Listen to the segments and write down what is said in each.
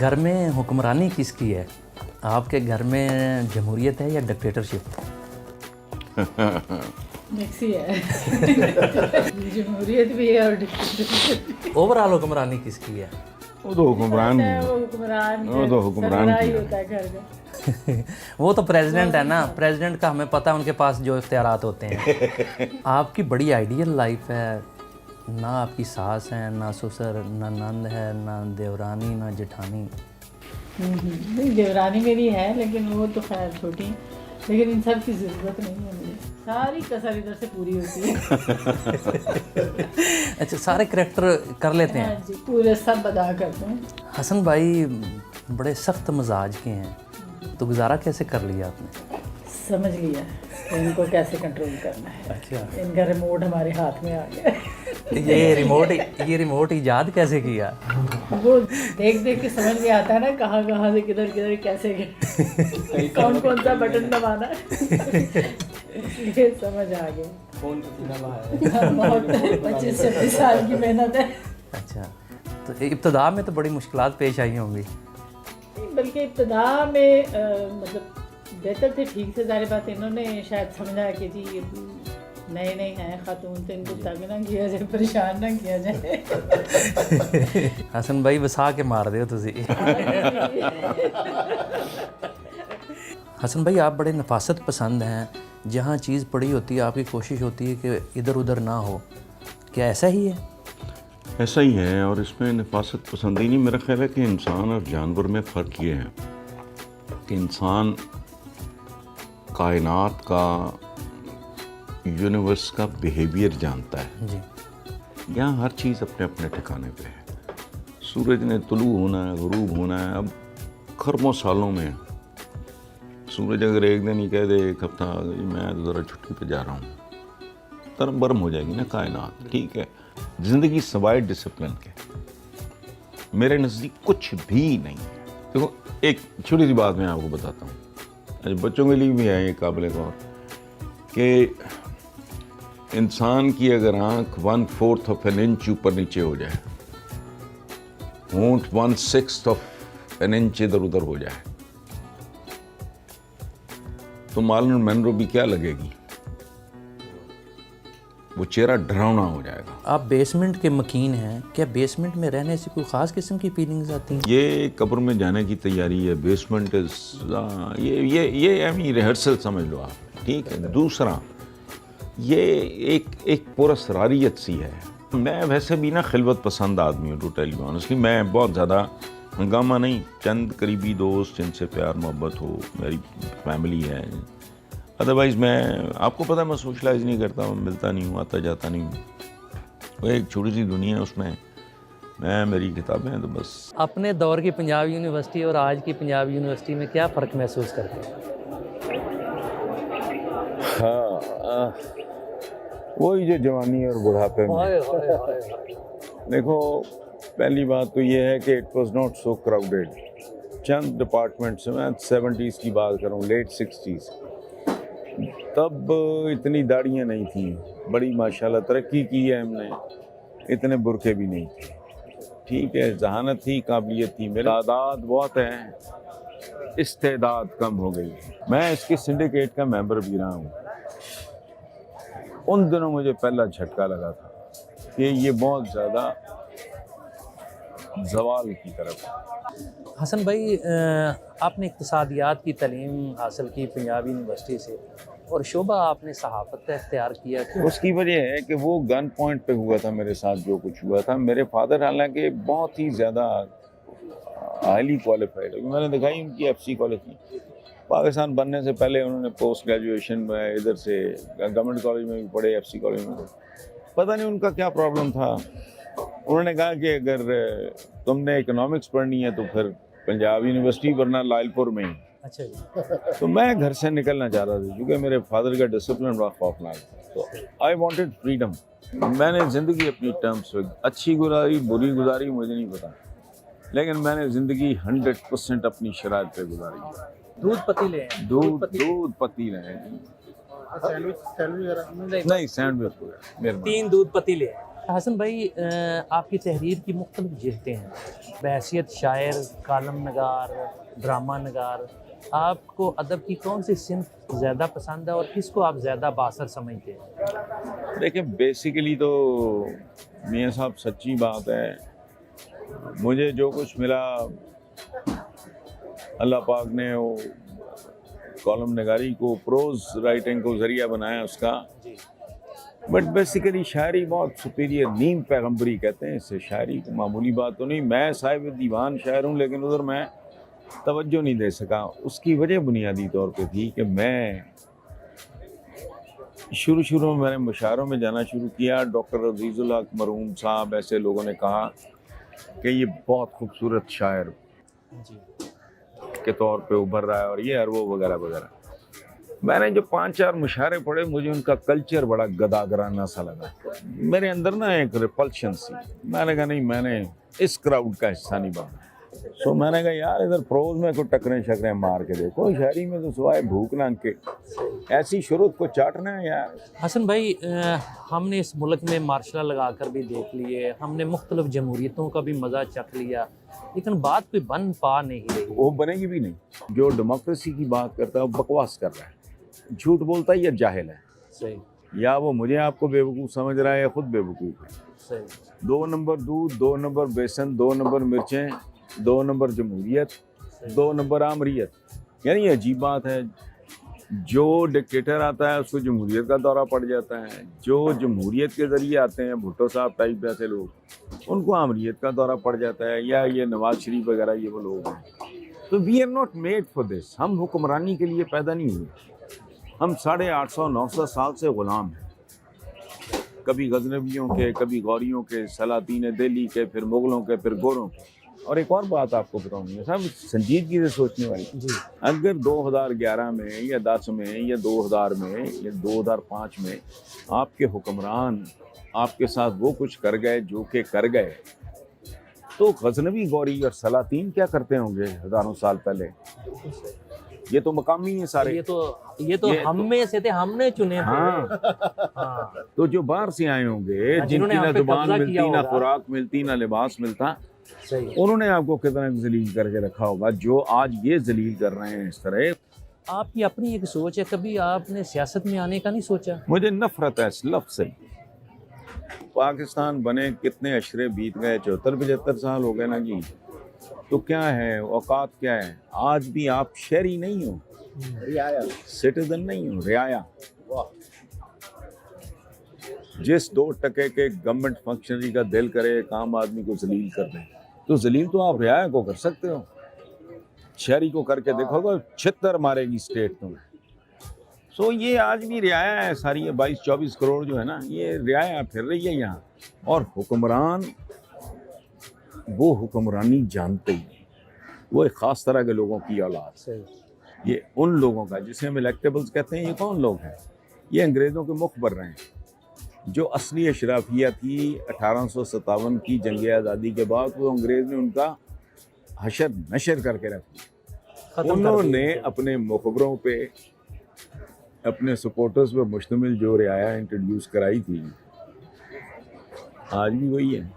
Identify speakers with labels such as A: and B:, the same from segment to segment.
A: घर में हुक्मरानी किसकी है? आपके घर में जमहूरियत है या डिक्टेटरशिप?
B: मिक्स ही है। जमहूरियत भी है और डिक्टेटरशिप भी।
A: ओवरऑल हुक्मरानी किसकी है?
C: वो तो हुक्मरान
B: वो तो हुक्मरान
C: की है।
B: होता है घर का।
A: वो तो प्रेसिडेंट है ना, प्रेसिडेंट का हमें पता है उनके पास जो इख्तियारात होते हैं। आपकी बड़ी आइडियल लाइफ है, ना आपकी सास है, ना ससुर, ना नंद है, ना देवरानी, ना जेठानी।
B: नहीं, देवरानी मेरी है लेकिन वो तो खैर छोटी है, लेकिन इन सब की ज़रूरत नहीं है मुझे। सारी कसर इधर से पूरी होती है।
A: अच्छा, सारे करैक्टर कर लेते हैं?
B: हाँ जी, पूरे सब अदा करते हैं।
A: हसन भाई बड़े सख्त मिजाज के हैं, तो गुजारा कैसे कर लिया आपने?
B: समझ लिया कि इनको कैसे कंट्रोल करना है।
A: अच्छा,
B: इनका रिमोट हमारे हाथ में आ गया।
A: ये रिमोट ईजाद कैसे किया?
B: वो देख देख के समझ में आता है ना, कहाँ कहाँ से किधर किधर कैसे कौन कौन सा बटन दबाना है। इसलिए समझ आ गया। बहुत 25-26 साल की मेहनत है।
A: अच्छा, तो इब्तदा में तो बड़ी मुश्किलात पेश आई होंगी?
B: बल्कि इब्तदा में मतलब बेहतर थे, ठीक से। सारी बात इन्होंने शायद समझा कि जी ये नए नए हैं खातून, तो इनको तंग ना किया जाए, परेशान ना किया जाए।
A: हसन भाई वसा के मार दे तुसी। हसन भाई आप बड़े नफासत पसंद हैं, जहाँ चीज़ पड़ी होती है आपकी कोशिश होती है कि इधर उधर ना हो, क्या ऐसा ही है?
C: ऐसा ही है, और इसमें नफासत पसंद ही नहीं। मेरा ख्याल है कि इंसान और जानवर में फ़र्क ये है कि इंसान कायनात का, यूनिवर्स का बिहेवियर जानता है।
A: जी,
C: यहाँ हर चीज़ अपने अपने ठिकाने पे है। सूरज ने तुलू होना है, गुरूब होना है। अब खरबों सालों में सूरज अगर एक दिन ही कह दे, एक हफ्ता मैं तो ज़रा छुट्टी पे जा रहा हूँ, तरम बरम हो जाएगी ना कायनात। ठीक है, ज़िंदगी सवाए डिसिप्लिन के मेरे नज़दीक कुछ भी नहीं है। देखो, एक छोटी सी बात मैं आपको बताता हूँ, बच्चों के लिए भी है ये काबिल गौर, कि इंसान की अगर आँख 1/4 ऑफ एन इंच ऊपर नीचे हो जाए, होंठ 1/6 ऑफ एन इंच इधर उधर हो जाए, तो मार्लन मैनरो भी क्या लगेगी? वो चेहरा डरावना हो जाएगा।
A: आप बेसमेंट के मकीन हैं, क्या बेसमेंट में रहने से कोई ख़ास किस्म की फीलिंग्स आती हैं?
C: ये कब्र में जाने की तैयारी है। बेसमेंट इज ये रिहर्सल समझ लो आप। ठीक है, दूसरा ये एक पूरा सरारियत सी है। मैं वैसे भी ना खिलवत पसंद आदमी हूँ, टू टेल यू ऑनेस्टली। मैं बहुत ज़्यादा हंगामा नहीं, चंद करीबी दोस्त जिनसे प्यार मोहब्बत हो, मेरी फैमिली है। अदरवाइज़ मैं, आपको पता है, मैं सोशलाइज नहीं करता, मैं मिलता नहीं हूँ, आता जाता नहीं हूँ। वो एक छोटी सी दुनिया है, उसमें मैं, मेरी किताबें हैं, तो बस।
A: अपने दौर की पंजाब यूनिवर्सिटी और आज की पंजाब यूनिवर्सिटी में क्या फ़र्क महसूस करते हैं?
C: हाँ, वही जो जवानी और बुढ़ापे में। देखो, पहली बात तो ये है कि it was not so crowded. Chand departments, मैं 70s की बात करूँ, लेट 60s, तब इतनी दाढ़ियाँ नहीं थी। बड़ी माशाल्लाह तरक्की की है हमने, इतने बुरके भी नहीं थे। ठीक है, जहानत थी, काबिलियत थी, मेरी तादाद बहुत है, इस्तेदाद कम हो गई। मैं इसके सिंडिकेट का मेंबर भी रहा हूँ। उन दिनों मुझे पहला झटका लगा था कि ये बहुत ज़्यादा ज़वाल की तरफ है।
A: हसन भाई आपने इक़्तिसादियात की तालीम हासिल की पंजाब यूनिवर्सिटी से, और शोबा आपने सहाफ़त का इख्तियार किया।
C: उसकी वजह है कि वो गन पॉइंट पे हुआ था मेरे साथ जो कुछ हुआ था। मेरे फादर हालांकि बहुत ही ज़्यादा हाईली क्वालिफाइड है, मैंने देखा ही उनकी FC कॉलेज की। पाकिस्तान बनने से पहले उन्होंने पोस्ट ग्रेजुएशन में इधर से गवर्नमेंट कॉलेज में भी पढ़े, FC कॉलेज में। पता नहीं उनका क्या प्रॉब्लम था, उन्होंने कहा कि अगर तुमने इकोनॉमिक्स पढ़नी है तो फिर पंजाब यूनिवर्सिटी, वरना लालपुर में ही।
A: अच्छा जी।
C: तो मैं घर से निकलना चाह रहा था क्योंकि मेरे फादर का डिसिप्लिन बड़ा खौफनाक था, तो आई वांटेड फ्रीडम। मैंने ज़िंदगी अपनी टर्म्स पे अच्छी गुजारी, बुरी गुजारी मुझे नहीं पता, लेकिन मैंने ज़िंदगी 100% अपनी शराइत पे गुजारी।
A: दूध पतीले हैं?
C: दूध पतीले हैं। नहीं, सैंडविच हो गया मेरे।
A: 3 दूध पतीले हैं। हसन भाई, आपकी तहरीर की मुख्तलिफ जिहतें हैं, बहैसियत शायर, कालम नगार, ड्रामा नगार। आपको अदब की कौन सी सिन्फ ज़्यादा पसंद है और किसको आप ज़्यादा बासर समझते हैं?
C: देखिए, बेसिकली तो मियाँ साहब सच्ची बात है, मुझे जो कुछ मिला अल्लाह पाक ने वो कॉलम नगारी को, प्रोज राइटिंग को ज़रिया बनाया उसका। बट बेसिकली शायरी बहुत सुपीरियर, नीम पैगम्बरी कहते हैं इससे। शायरी को मामूली बात तो नहीं। मैं साहिब दीवान शायर हूँ, लेकिन उधर मैं तवज्जो नहीं दे सका। उसकी वजह बुनियादी तौर पे थी कि मैं शुरू में मैंने मुशायरों में जाना शुरू किया। डॉक्टर अजीज़ुल हक मरहूम साहब, ऐसे लोगों ने कहा कि ये बहुत खूबसूरत शायर के तौर पे उभर रहा है और ये और वो वगैरह वगैरह। मैंने जो 5-4 मुशायरे पढ़े, मुझे उनका कल्चर बड़ा गदागराना सा लगा। मेरे अंदर ना एक रिपल्शन सी। मैंने कहा नहीं, मैंने इस क्राउड का हिस्सा नहीं बनना। सो मैंने कहा यार, इधर प्रोज में कोई टकरें शकरें मार के देखो, शायरी में तो सिवाय भूख नांग के ऐसी शुरुआत को चाटना है यार।
A: हसन भाई, हमने इस मुल्क में मार्शल लगा कर भी देख लिए, हमने मुख्तलिफ जमहूरियतों का भी मज़ा चख लिया, लेकिन बात कोई बन पा नहीं रही।
C: वो बनेगी भी नहीं। जो डेमोक्रेसी की बात करता है वो बकवास कर रहा है, झूठ बोलता है या जाहिल है।
A: सही।
C: या वो मुझे आपको बेवकूफ़ समझ रहा है या खुद बेवकूफ़ है।
A: सही।
C: 2 नंबर दूध, 2 नंबर बेसन, 2 नंबर मिर्चें, 2 नंबर जमहूरियत, 2 नंबर आमरीत। यानी अजीब बात है, जो डिक्टेटर आता है उसको जमहूरियत का दौरा पड़ जाता है, जो जमहूरियत के ज़रिए आते हैं, भुट्टो साहब टाइप ऐसे लोग, उनको आमरीत का दौरा पड़ जाता है, या ये नवाज शरीफ वगैरह ये वो लोग हैं। तो we are not made for this. हम हुक्मरानी के लिए पैदा नहीं हुए। हम 850-900 साल से ग़ुलाम हैं, कभी गजनवियों के, कभी गौरियों के, सलातीन दिल्ली के, फिर मुग़लों के, फिर गोरों के। और एक और बात आपको बताऊंगी साहब, संजीदगी से सोचने वाली जी। अगर 2011 में या 10 में या 2000 में या 2005 में आपके हुक्मरान आपके साथ वो कुछ कर गए जो कि कर गए, तो गजनवी, गौरी और सलातीन क्या करते होंगे हज़ारों साल पहले? ये तो मकामी है सारे।
A: ये तो हम में से थे, हमने चुने थे।
C: हाँ। तो जो बाहर से आए होंगे, जिनकी ना जुबान मिलती, ना खुराक मिलती, ना लिबास मिलता,
A: सही।
C: उन्होंने आपको कितना जलील करके रखा होगा, जो आज ये जलील कर रहे हैं इस तरह।
A: आपकी अपनी एक सोच है, कभी आपने सियासत में आने का नहीं सोचा?
C: मुझे नफरत है इस लफ्ज़ से। पाकिस्तान बने कितने अशरे बीत गए, 74-75 साल हो गए ना जी। तो क्या है, औकात क्या है? आज भी आप शहरी नहीं हो, रियाया, सिटीजन नहीं हो, रियाया। जिस 2 टके के गवर्नमेंट फंक्शनरी का दिल करे एक आम आदमी को जलील कर दे, तो जलील तो आप रियाया को कर सकते हो। शहरी को करके देखोगे, छितर मारेगी स्टेट तुम्हें। सो ये आज भी रियाया है सारी, ये 22-24 करोड़ जो है ना, ये रियाया फिर रही है यहाँ। और हुक्मरान वो हुक्मरानी जानते ही नहीं, वो एक ख़ास तरह के लोगों की औलाद। ये उन लोगों का जिसे हम इलेक्टेबल्स कहते हैं। ये कौन लोग हैं? ये अंग्रेज़ों के मुखबर रहे हैं। जो असली अशराफिया थी 1857 की जंग आज़ादी के बाद, वो अंग्रेज़ ने उनका हशर नशर करके रख दिया। उन्होंने अपने मुखबरों पे, अपने सपोर्टर्स पे मुश्तमिल जो रियाया इंट्रोड्यूस कराई थी, आज भी वही है।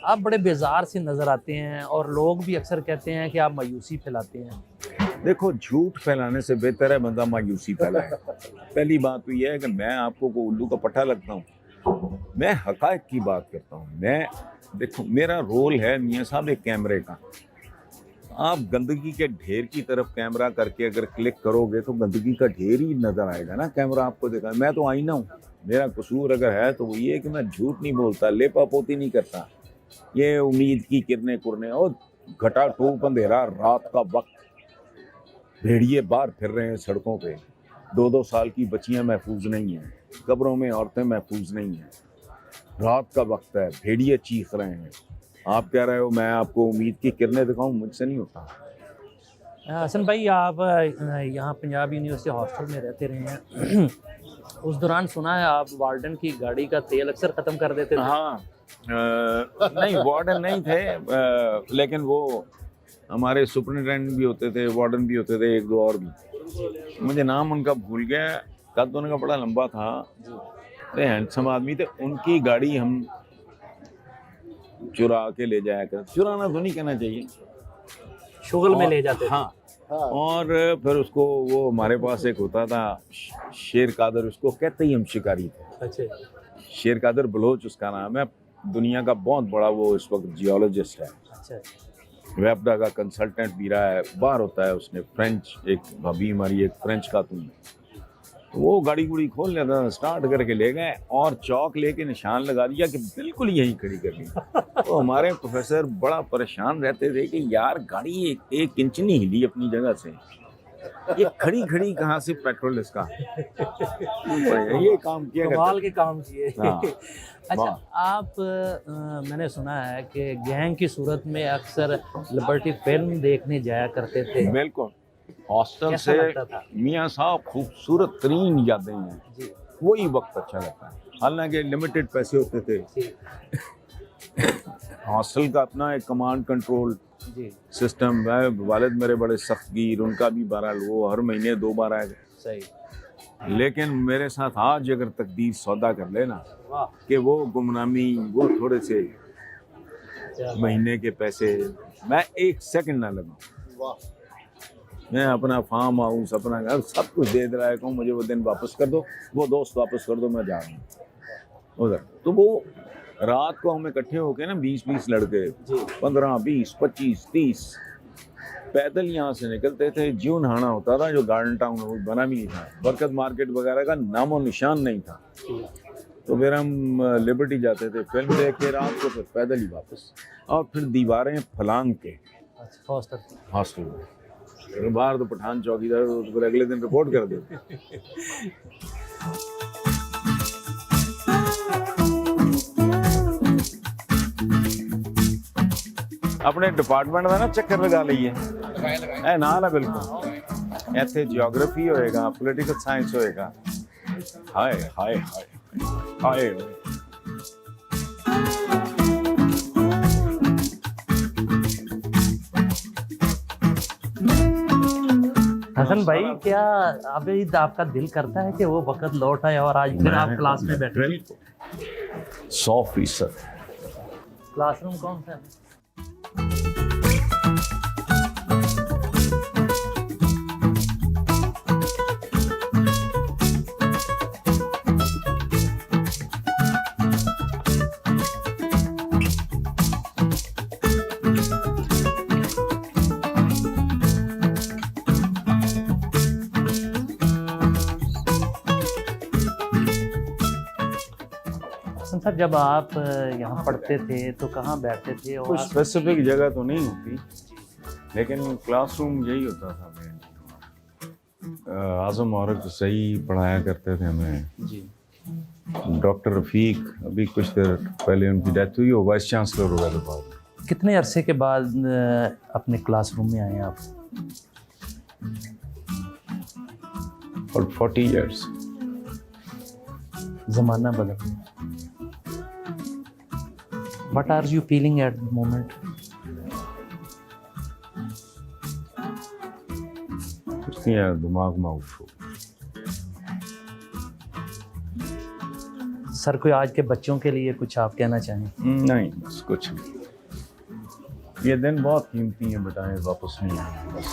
A: आप बड़े बेजार से नज़र आते हैं और लोग भी अक्सर कहते हैं कि आप मायूसी फैलाते हैं।
C: देखो, झूठ फैलाने से बेहतर है बंदा मायूसी फैलाए। पहली बात तो यह है कि मैं आपको को उल्लू का पट्टा लगता हूँ, मैं हक़ाइक़ की बात करता हूँ। मैं देखो, मेरा रोल है मियाँ साहब एक कैमरे का। आप गंदगी के ढेर की तरफ कैमरा करके अगर क्लिक करोगे तो गंदगी का ढेर ही नज़र आएगा ना। कैमरा आपको देखा, मैं तो आईना हूँ। मेरा कसूर अगर है तो वो ये है कि मैं झूठ नहीं बोलता, लेपा पोती नहीं करता। ये उम्मीद की किरने कुरने और घटा टूप अंधेरा रात का वक्त, भेड़िए बाहर फिर रहे हैं सड़कों पे, 2-2 साल की बच्चियां महफूज नहीं हैं, कब्रों में औरतें महफूज नहीं हैं, रात का वक्त है, भेड़िए चीख रहे हैं। आप कह रहे हो मैं आपको उम्मीद की किरणें दिखाऊं? मुझसे नहीं होता।
A: हसन भाई, आप यहाँ पंजाब यूनिवर्सिटी हॉस्टल में रहते रहे हैं, उस दौरान सुना है आप वार्डन की गाड़ी का तेल अक्सर ख़त्म कर देते थे।
C: हाँ, नहीं वार्डन नहीं थे, लेकिन वो हमारे सुपरिटेंडेंट भी होते थे, वार्डन भी होते थे, 1-2 और भी। मुझे नाम उनका भूल गया, कद उनका बड़ा लंबा था, हैंडसम आदमी थे। उनकी गाड़ी हम चुरा के ले जाया कर, चुराना तो नहीं कहना चाहिए,
A: शुगल में ले जाते थे।
C: हाँ, और फिर उसको वो हमारे पास एक होता था शेर कादर, उसको कहते ही हम शिकारी थे।
A: अच्छा,
C: शेर कादर बलोच उसका नाम है, दुनिया का बहुत बड़ा वो इस वक्त जियोलॉजिस्ट है,
A: अच्छा,
C: वेबडा का कंसल्टेंट भी रहा है, बाहर होता है उसने, फ्रेंच, एक भाभी हमारी एक फ्रेंच खातून है, तो वो गाड़ी गुड़ी खोल लेता था, स्टार्ट करके ले गए और चौक लेके निशान लगा दिया कि बिल्कुल यहीं खड़ी कर ली। तो हमारे प्रोफेसर बड़ा परेशान रहते थे कि यार गाड़ी एक इंच नहीं हिली अपनी जगह से, ये खड़ी खड़ी कहाँ से पेट्रोल इसका ये काम किया
A: कमाल के काम किए।
C: हाँ।
A: अच्छा, आप मैंने सुना है कि गैंग की सूरत में अक्सर लिबर्टी फिल्म देखने जाया करते थे।
C: बिल्कुल, हॉस्टल
A: कैसा
C: से
A: लगता था?
C: मियाँ साहब खूबसूरत तरीन यादें हैं,
A: जी,
C: वही वक्त अच्छा लगता है, हालांकि लिमिटेड पैसे होते थे,
A: जी,
C: हॉस्टल का अपना एक कमांड कंट्रोल
A: जी,
C: सिस्टम है, वालिद मेरे बड़े सख्तगीर, उनका भी बहरहाल वो हर महीने 2 बार आएगा,
A: सही,
C: लेकिन मेरे साथ आज अगर तकदीर सौदा कर लेना
A: वाह,
C: कि वो गुमनामी, वो थोड़े से
A: क्या
C: महीने के पैसे, मैं 1 सेकंड ना लगा, मैं अपना फार्म हाउस, अपना घर सब कुछ दे रहा है, कहूँ मुझे वो दिन वापस कर दो, वो दोस्त वापस कर दो, मैं जा रहा हूँ उधर। तो वो रात को हम इकट्ठे होके ना 20-20 लड़के, 15, 20, 25, 30 पैदल यहाँ से निकलते थे, ज्यों नहाना होता था, जो गार्डन टाउन वो बना भी नहीं था, बरकत मार्केट वगैरह का नामो निशान नहीं था, तो फिर हम लिबर्टी जाते थे फिल्म देख के, रात को फिर पैदल ही वापस, और फिर दीवारें फलांग के
A: अच्छा,
C: हॉस्टल में, अगर बाहर तो पठान चौकीदार तो फिर अगले दिन रिपोर्ट कर देते। अपने डिपार्टमेंट का ना चक्कर लगा लीए है नाल है बिल्कुल, इत्थे जियोग्राफी होएगा, पॉलिटिकल साइंस होएगा, हाय हाय हाय हाय।
A: हसन भाई, क्या अभी आपका दिल करता है कि वो वक्त लौट आए और आज फिर आप क्लास में बैठे?
C: 100%।
A: क्लासरूम कौन सा है? सर, जब आप यहाँ पढ़ते थे तो कहाँ बैठते थे? और
C: कुछ स्पेसिफिक जगह तो नहीं होती, लेकिन क्लासरूम यही होता था। आजम औरत सही पढ़ाया करते थे हमें
A: जी,
C: डॉक्टर रफ़ीक, अभी कुछ देर पहले उनकी डेथ हुई, वो वाइस चांसलर हो गए थे बाद में।
A: कितने अरसे के बाद अपने क्लासरूम में आए आप?
C: और 40 years।
A: ज़माना बदल गया। What are you feeling at the moment?
C: कुछ नहीं यार, दिमाग में आउट हो।
A: सर, कोई आज के बच्चों के लिए कुछ आप कहना चाहें?
C: नहीं, बस कुछ नहीं, ये दिन बहुत कीमती है बेटा, ये वापस नहीं आएंगे बस।